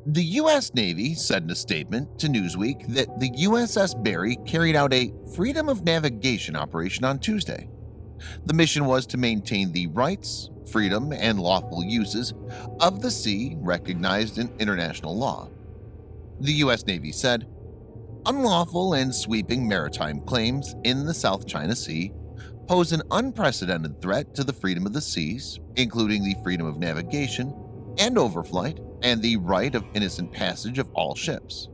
The U.S. Navy said in a statement to Newsweek that the USS Barry carried out a freedom of navigation operation on Tuesday. The mission was to maintain the rights, freedom, and lawful uses of the sea recognized in international law. The U.S. Navy said, "Unlawful and sweeping maritime claims in the South China Sea pose an unprecedented threat to the freedom of the seas, including the freedom of navigation and overflight and the right of innocent passage of all ships."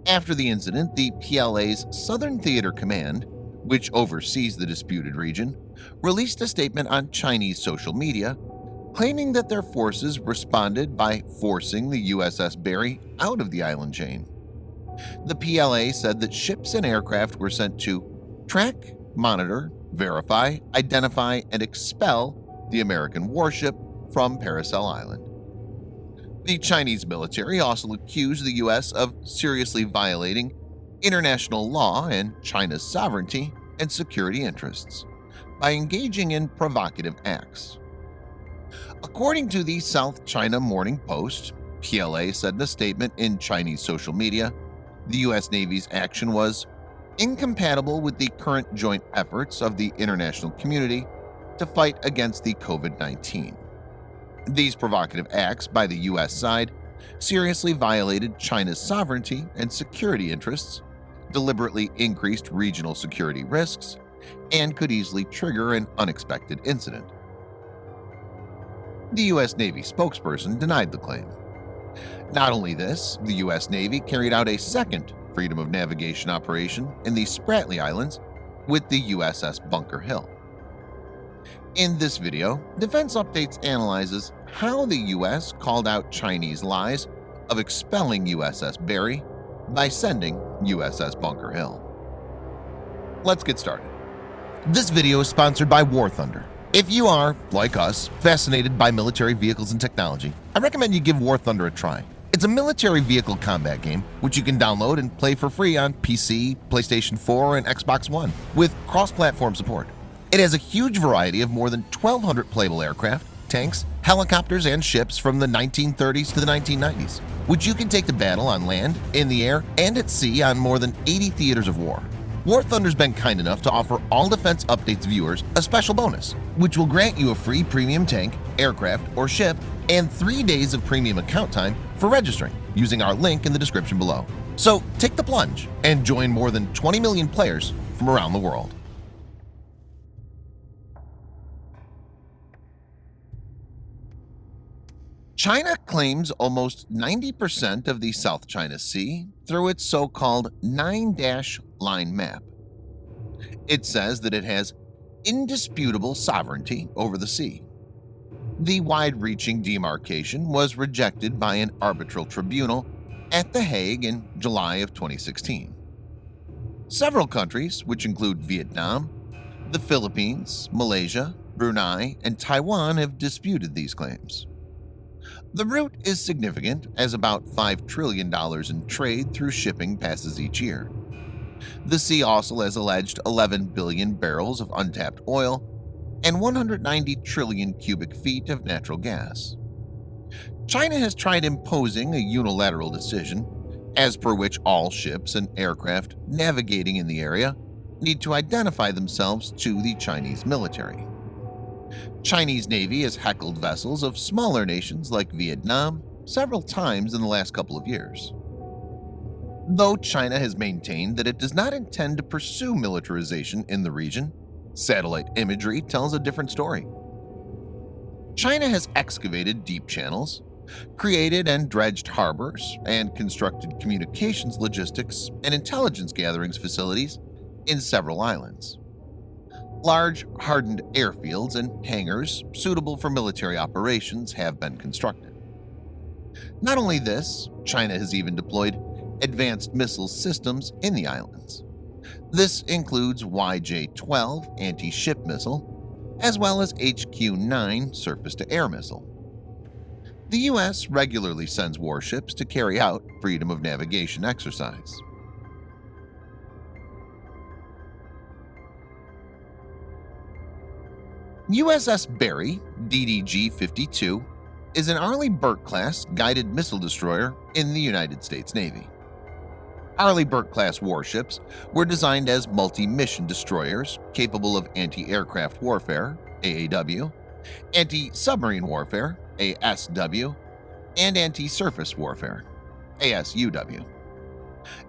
After the incident, the PLA's Southern Theater Command, which oversees the disputed region, released a statement on Chinese social media claiming that their forces responded by forcing the USS Barry out of the island chain. The PLA said that ships and aircraft were sent to track, monitor, verify, identify, and expel the American warship from Paracel Island. The Chinese military also accused the U.S. of seriously violating international law and China's sovereignty and security interests by engaging in provocative acts. According to the South China Morning Post, PLA said in a statement in Chinese social media, the U.S. Navy's action was incompatible with the current joint efforts of the international community to fight against the COVID-19. These provocative acts by the U.S. side seriously violated China's sovereignty and security interests, deliberately increased regional security risks, and could easily trigger an unexpected incident. The U.S. Navy spokesperson denied the claim. Not only this, the U.S. Navy carried out a second freedom of navigation operation in the Spratly Islands with the USS Bunker Hill. In this video, Defense Updates analyzes how the U.S. called out Chinese lies of expelling USS Barry by sending USS Bunker Hill. Let's get started. This video is sponsored by War Thunder. If you are, like us, fascinated by military vehicles and technology, I recommend you give War Thunder a try. It's a military vehicle combat game which you can download and play for free on PC, PlayStation 4, and Xbox One with cross-platform support. It has a huge variety of more than 1,200 playable aircraft, tanks, helicopters, and ships from the 1930s to the 1990s, which you can take to battle on land, in the air, and at sea on more than 80 theaters of war. War Thunder's been kind enough to offer all Defense Updates viewers a special bonus, which will grant you a free premium tank, aircraft, or ship, and 3 days of premium account time for registering using our link in the description below. So take the plunge and join more than 20 million players from around the world. China claims almost 90% of the South China Sea through its so-called 9-line map. It says that it has indisputable sovereignty over the sea. The wide-reaching demarcation was rejected by an arbitral tribunal at The Hague in July of 2016. Several countries, which include Vietnam, the Philippines, Malaysia, Brunei, and Taiwan, have disputed these claims. The route is significant as about $5 trillion in trade through shipping passes each year. The sea also has alleged 11 billion barrels of untapped oil and 190 trillion cubic feet of natural gas. China has tried imposing a unilateral decision, as per which all ships and aircraft navigating in the area need to identify themselves to the Chinese military. Chinese Navy has heckled vessels of smaller nations like Vietnam several times in the last couple of years. Though China has maintained that it does not intend to pursue militarization in the region, satellite imagery tells a different story. China has excavated deep channels, created and dredged harbors, and constructed communications logistics and intelligence gatherings facilities in several islands. Large, hardened airfields and hangars suitable for military operations have been constructed. Not only this, China has even deployed advanced missile systems in the islands. This includes YJ-12 anti-ship missile, as well as HQ-9 surface-to-air missile. The U.S. regularly sends warships to carry out freedom of navigation exercise. USS Barry, DDG-52, is an Arleigh-Burke-class guided missile destroyer in the United States Navy. Arleigh-Burke-class warships were designed as multi-mission destroyers capable of anti-aircraft warfare (AAW), anti-submarine warfare (ASW), and anti-surface warfare (ASUW).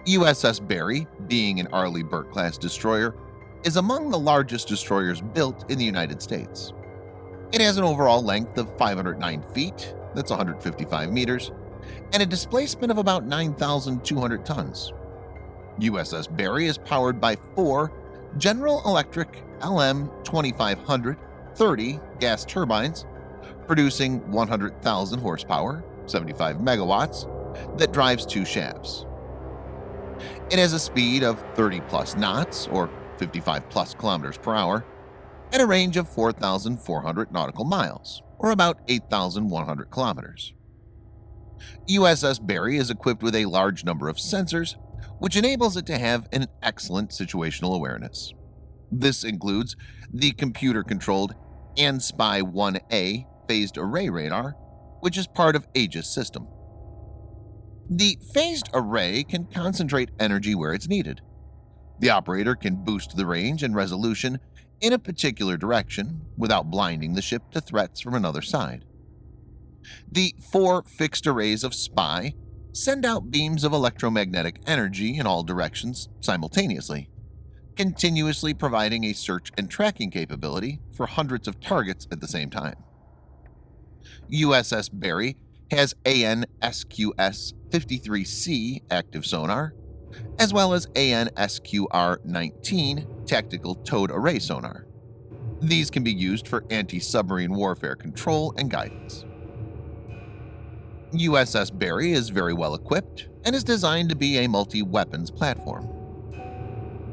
USS Barry, being an Arleigh-Burke-class destroyer, is among the largest destroyers built in the United States. It has an overall length of 509 feet, that's 155 meters, and a displacement of about 9,200 tons. USS Barry is powered by 4 General Electric LM2500 30 gas turbines, producing 100,000 horsepower, 75 megawatts, that drives 2 shafts. It has a speed of 30 plus knots, or 55 plus kilometers per hour, and a range of 4,400 nautical miles, or about 8,100 kilometers. USS Barry is equipped with a large number of sensors, which enables it to have an excellent situational awareness. This includes the computer-controlled ANSPY-1A phased array radar, which is part of Aegis system. The phased array can concentrate energy where it's needed. The operator can boost the range and resolution in a particular direction without blinding the ship to threats from another side. The 4 fixed arrays of SPY send out beams of electromagnetic energy in all directions simultaneously, continuously providing a search and tracking capability for hundreds of targets at the same time. USS Barry has AN/SQS-53C active sonar, as well as AN/SQR-19 tactical towed array sonar. These can be used for anti-submarine warfare control and guidance. USS Barry is very well equipped and is designed to be a multi-weapons platform.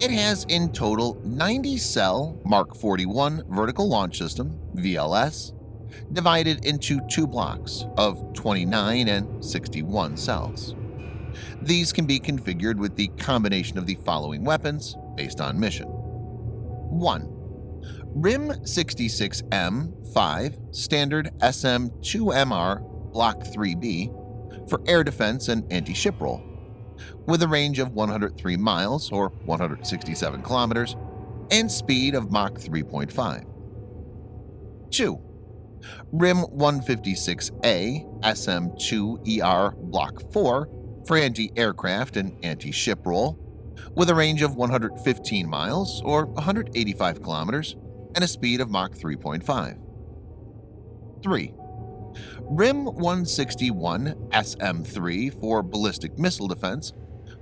It has in total 90-cell Mark 41 vertical launch system (VLS), divided into 2 blocks of 29 and 61 cells. These can be configured with the combination of the following weapons based on mission. 1. RIM-66M-5 Standard SM-2MR Block 3B for air defense and anti-ship roll, with a range of 103 miles or 167 kilometers and speed of Mach 3.5. 2. RIM-156A SM-2ER Block 4 for anti-aircraft and anti-ship roll, with a range of 115 miles or 185 kilometers and a speed of Mach 3.5. 3. RIM-161 SM-3 for ballistic missile defense,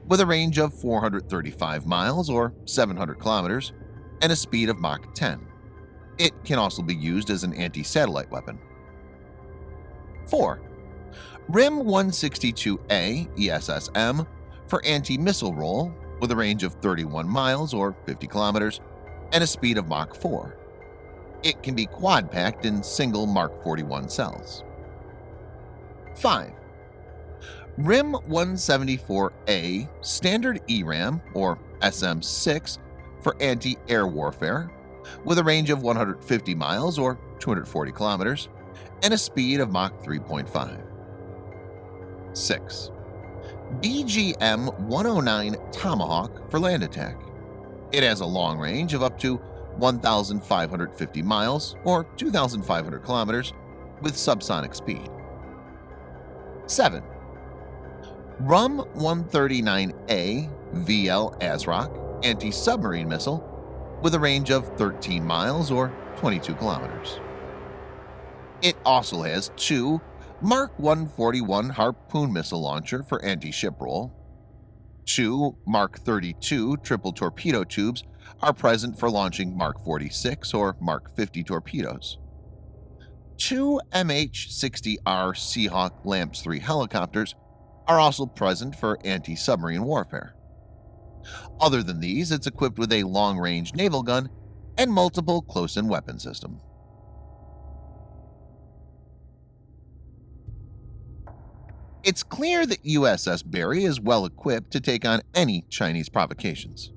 with a range of 435 miles or 700 kilometers and a speed of Mach 10. It can also be used as an anti-satellite weapon. 4. RIM-162A ESSM for anti-missile roll, with a range of 31 miles or 50 kilometers and a speed of Mach 4. It can be quad-packed in single Mark 41 cells. 5. RIM-174A Standard ERAM or SM-6 for anti-air warfare, with a range of 150 miles or 240 kilometers and a speed of Mach 3.5. 6. BGM-109 Tomahawk for land attack. It has a long range of up to 1,550 miles or 2,500 kilometers with subsonic speed. 7. RUM-139A VL ASROC anti-submarine missile, with a range of 13 miles or 22 kilometers. It also has 2 Mark 141 Harpoon missile launcher for anti-ship roll. 2 Mark 32 triple torpedo tubes are present for launching Mark 46 or Mark 50 torpedoes. 2 MH-60R Seahawk LAMPS 3 helicopters are also present for anti-submarine warfare. Other than these, it's equipped with a long-range naval gun and multiple close-in weapon system. It's clear that USS Barry is well equipped to take on any Chinese provocations.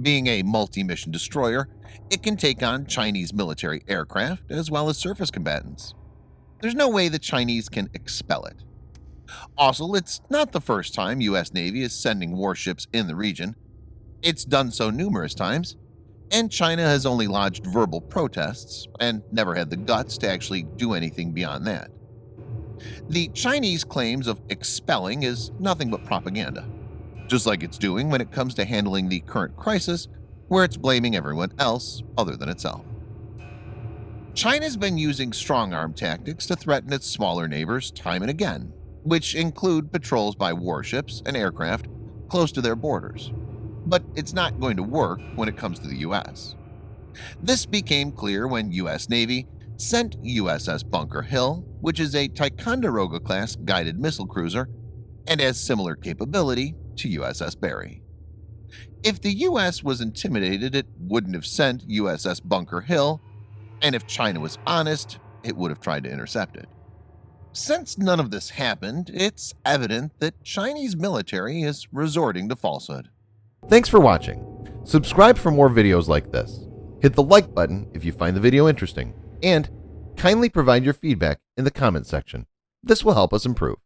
Being a multi-mission destroyer, it can take on Chinese military aircraft as well as surface combatants. there's no way the Chinese can expel it. Also, it's not the first time U.S. Navy is sending warships in the region. It's done so numerous times, and China has only lodged verbal protests and never had the guts to actually do anything beyond that. The Chinese claims of expelling is nothing but propaganda, just like it's doing when it comes to handling the current crisis, where it's blaming everyone else other than itself. China's been using strong-arm tactics to threaten its smaller neighbors time and again, which include patrols by warships and aircraft close to their borders. But it's not going to work when it comes to the U.S. This became clear when U.S. Navy sent USS Bunker Hill, which is a Ticonderoga-class guided missile cruiser and has similar capability to USS Barry. If the U.S. was intimidated, it wouldn't have sent USS Bunker Hill, and if China was honest, it would have tried to intercept it. Since none of this happened, it's evident that Chinese military is resorting to falsehood. Thanks for watching. Subscribe for more videos like this. Hit the like button if you find the video interesting, and kindly provide your feedback in the comment section. This will help us improve.